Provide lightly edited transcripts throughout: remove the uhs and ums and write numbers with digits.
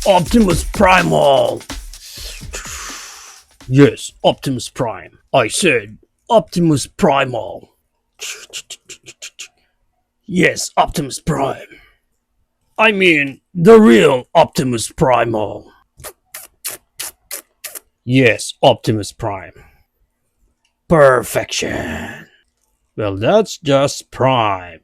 Optimus Primal! Yes, Optimus Prime. I said Optimus Primal. Yes, Optimus Prime. I mean, the real Optimus Primal. Yes, Optimus Prime. Perfection. Well, that's just Prime.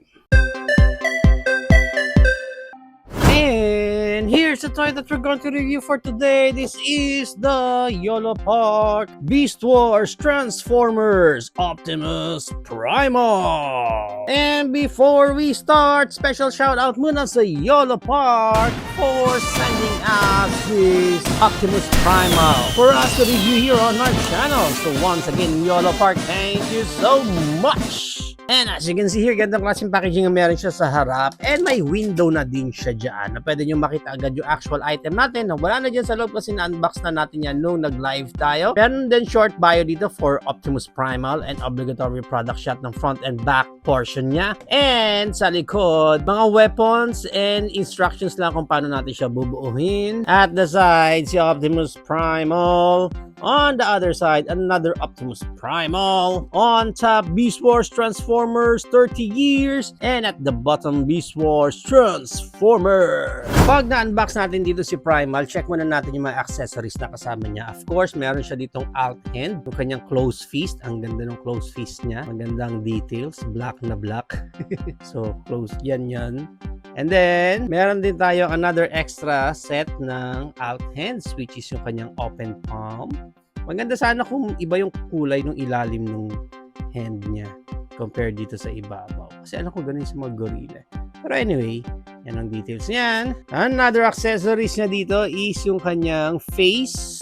And here's the toy that we're going to review for today. This is the YOLO Park Beast Wars Transformers Optimus Primal. And before we start, special shout out muna sa YOLO Park for sending us this Optimus Primal for us to review here on our channel. So once again, YOLO Park, thank you so much. And as you can see here, gandang klaseng packaging ang meron siya sa harap. And may window na din siya dyan na pwede nyo makita agad yung actual item natin na wala na dyan sa loob kasi na-unbox na natin yan nung nag-live tayo. Meron din short bio dito for Optimus Primal and obligatory product shot ng front and back portion niya. And sa likod, mga weapons and instructions lang kung paano natin siya bubuuhin. At the side, si Optimus Primal. On the other side, another Optimus Primal. On top, Beast Wars Transformers 30 years. And at the bottom, Beast Wars Transformer. Pag na-unbox natin dito si Primal, check muna natin yung mga accessories na kasama niya. Of course, meron siya ditong alt hand. Yung kanyang close fist. Ang ganda ng close fist niya. Magandang details. Black na black. So, close. Yan. And then, meron din tayo another extra set ng alt hands, which is yung kanyang open palm. Maganda sana kung iba yung kulay ng ilalim ng hand niya compared dito sa ibabaw. Kasi alam ko ganun sa mga gorilla. Pero anyway, yan ang details niyan. Another accessories niya dito is yung kanyang face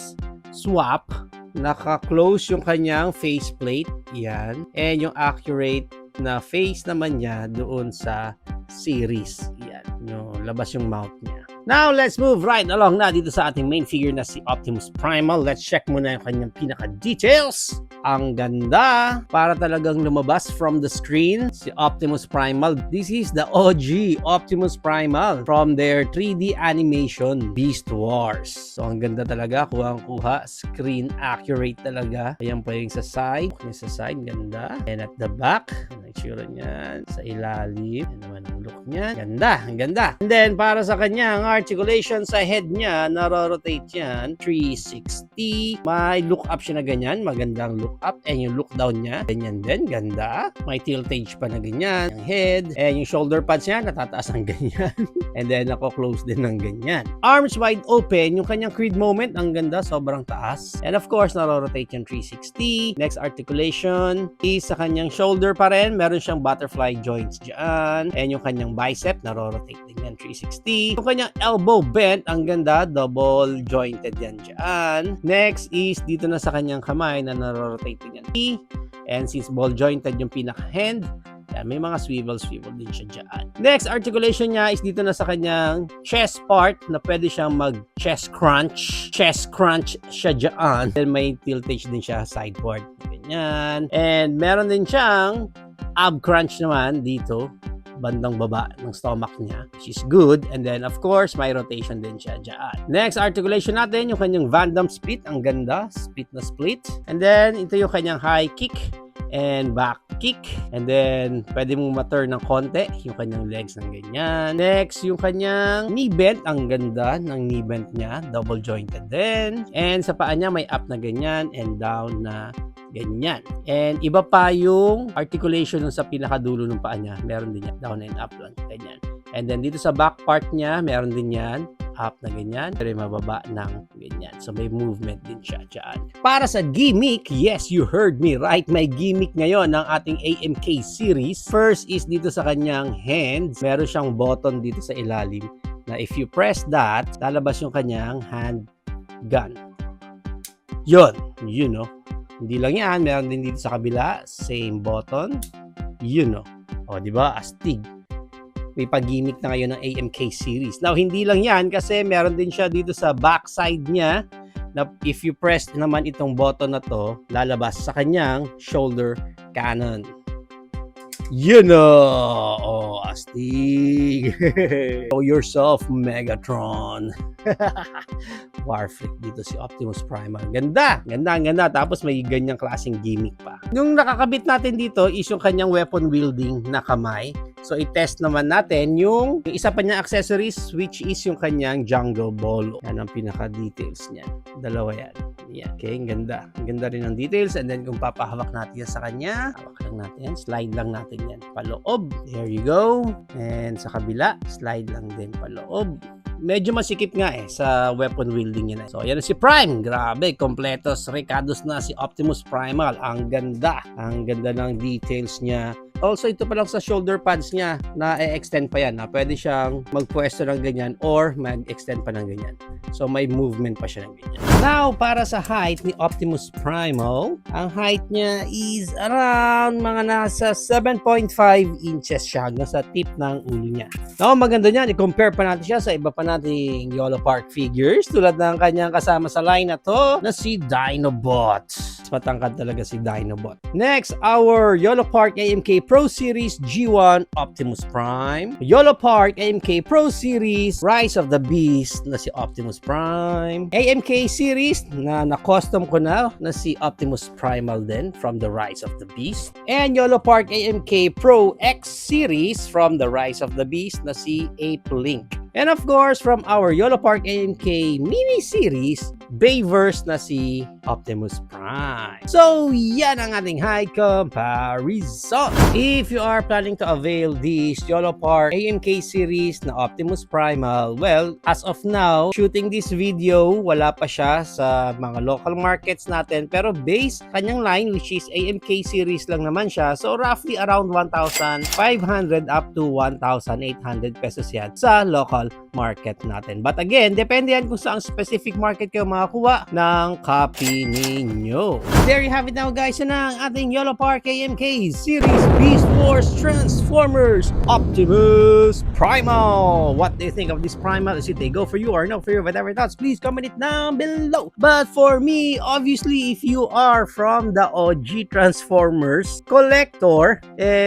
swap. Naka-close yung kanyang faceplate. Yan. And yung accurate na face naman niya doon sa series. Yan. Yung labas yung mouth niya. Now, let's move right along na dito sa ating main figure na si Optimus Primal. Let's check muna yung kanyang pinaka-details. Ang ganda. Para talagang lumabas from the screen si Optimus Primal. This is the OG Optimus Primal from their 3D animation Beast Wars. So, ang ganda talaga. Kuha-kuha. Screen accurate talaga. Ayan pa yung sa side. Sa side, ganda. And at the back, ang itsura niyan. Sa ilalim. Yan naman ang look niya. Ganda. Ang ganda. And then, para sa kanyang articulation sa head niya, naro-rotate yan 360. May look up siya na ganyan, magandang look up, and yung look down niya, ganyan din, ganda. May tiltage pa na ganyan, yung head, and yung shoulder pads niya, natataas ng ganyan. And then, nako-close din ng ganyan. Arms wide open, yung kanyang creed moment, ang ganda, sobrang taas. And of course, naro-rotate yung 360. Next articulation is sa kanyang shoulder pa rin, meron siyang butterfly joints dyan. And yung kanyang bicep, naro-rotate din yan 360. Yung kanyang elbow bent, ang ganda, double jointed yan dyan. Next is dito na sa kanyang kamay na naro-rotate din yan. And since ball jointed yung pinaka-hand, may mga swivel din siya dyan. Next articulation niya is dito na sa kanyang chest part na pwede siyang mag-chest crunch. Chest crunch siya dyan. Then may tiltage din siya sideboard. Ganyan. And meron din siyang ab crunch naman dito. Bandang baba ng stomach niya, which is good. And then, of course, may rotation din siya dyan. Next articulation natin, yung kanyang Van Damme split. Ang ganda. Split na split. And then, ito yung kanyang high kick and back kick. And then, pwede mong ma-turn ng konti yung kanyang legs ng ganyan. Next, yung kanyang knee bend. Ang ganda ng knee bend niya. Double jointed din. And sa paa niya, may up na ganyan and down na ganyan. And iba pa yung articulation sa pinakadulo ng paa niya. Meron din yan. Down and up lang. Ganyan. And then dito sa back part niya, meron din yan. Up na ganyan. Pero mababa ng ganyan. So may movement din siya dyan. Para sa gimmick, yes, you heard me right. May gimmick ngayon ng ating AMK series. First is dito sa kanyang hands. Meron siyang button dito sa ilalim na if you press that, lalabas yung kanyang hand gun. Yun. You know. Hindi lang yan, meron din dito sa kabila, same button. O, di ba? Astig. May pag-gimmick na ngayon ng AMK series. Now, hindi lang yan kasi meron din siya dito sa backside niya na if you press naman itong button na to, lalabas sa kanyang shoulder cannon. Oh, astig. Hey! Show yourself, Megatron. War flick dito si Optimus Primal. Ganda! Ganda. Tapos may ganyang klaseng gimmick pa. Yung nakakabit natin dito is yung kanyang weapon wielding na kamay. So, i-test naman natin yung isa pa niyang accessories, which is yung kanyang jungle ball. Yan ang pinaka-details niya. Dalawa yan. Yan. Okay, ang ganda. Ang ganda rin ng details. And then, kung papahawak natin yan sa kanya, hawak lang natin. Slide lang natin yan. Paloob. There you go. And sa kabila, slide lang din paloob. Medyo masikip nga sa weapon wielding niya. So, yan na si Prime. Grabe, kompletos, recados na si Optimus Primal. Ang ganda. Ang ganda ng details niya. Also, ito pa lang sa shoulder pads niya na extend pa yan. Pwede siyang magpwesto ng ganyan or mag-extend pa ng ganyan. So, may movement pa siya ng ganyan. Now, para sa height ni Optimus Primal, ang height niya is around mga nasa 7.5 inches siya hanggang sa tip ng ulo niya. Now, maganda niyan. I-compare pa natin siya sa iba pa nating YOLO Park figures tulad ng kanyang kasama sa line na to na si Dinobot. Matangkad talaga si Dinobot. Next, our YOLO Park AMK Pro Series G1 Optimus Prime. YOLO Park AMK Pro Series Rise of the Beast na si Optimus Prime. AMK Series na na-custom ko na si Optimus Primal din from the Rise of the Beast. And YOLO Park AMK Pro X Series from the Rise of the Beast na si Ape Link. And of course, from our YOLO Park AMK mini series, Bayverse na si Optimus Prime. So, yan ang ating height comparison. If you are planning to avail this YOLO Park AMK series na Optimus Primal, well, as of now, shooting this video, wala pa siya sa mga local markets natin. Pero base kanyang line, which is AMK series lang naman siya. So, roughly around 1,500 up to 1,800 pesos yan sa local market natin. But again, depende yan kung saan specific market kayo makakuha ng copy ninyo. There you have it now, guys. Yan ang ating YOLO Park AMK Series Beast Wars Transformers Optimus Primal. What do you think of this Primal? Is it a go for you or no for you? Whatever thoughts, please comment it down below. But for me, obviously, if you are from the OG Transformers collector,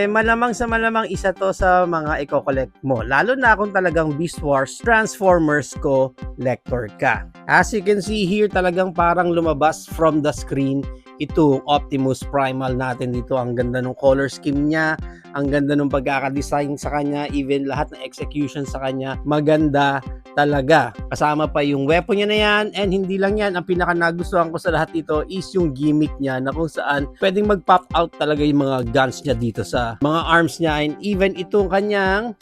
malamang sa malamang isa to sa mga i-collect mo. Lalo na kung talagang Beast Wars Transformers collector ka. As you can see here, talagang parang lumabas from the screen itong Optimus Primal natin dito. Ang ganda ng color scheme niya, ang ganda ng pagkakadesign sa kanya, even lahat ng execution sa kanya, maganda talaga. Kasama pa yung weapon niya na yan, and hindi lang yan, ang pinaka nagustuhan ko sa lahat dito is yung gimmick niya na kung saan pwedeng mag-pop out talaga yung mga guns niya dito sa mga arms niya, and even itong kanyang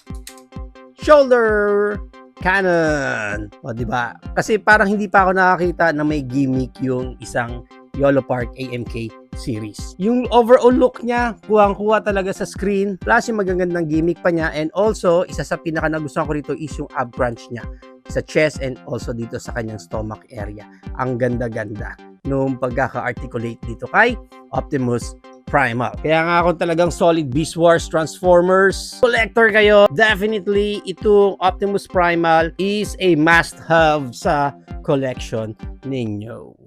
shoulder cannon. O, diba? Kasi parang hindi pa ako nakakita na may gimmick yung isang YOLO Park AMK series. Yung overall look niya, kuwang-kuha talaga sa screen, plus yung magagandang gimmick pa niya, and also, isa sa pinaka nagustuhan ko rito is yung ab crunch niya sa chest and also dito sa kanyang stomach area. Ang ganda-ganda nung pagkaka-articulate dito kay Optimus Primal. Kaya nga kung talagang solid Beast Wars Transformers collector kayo, definitely itong Optimus Primal is a must-have sa collection ninyo.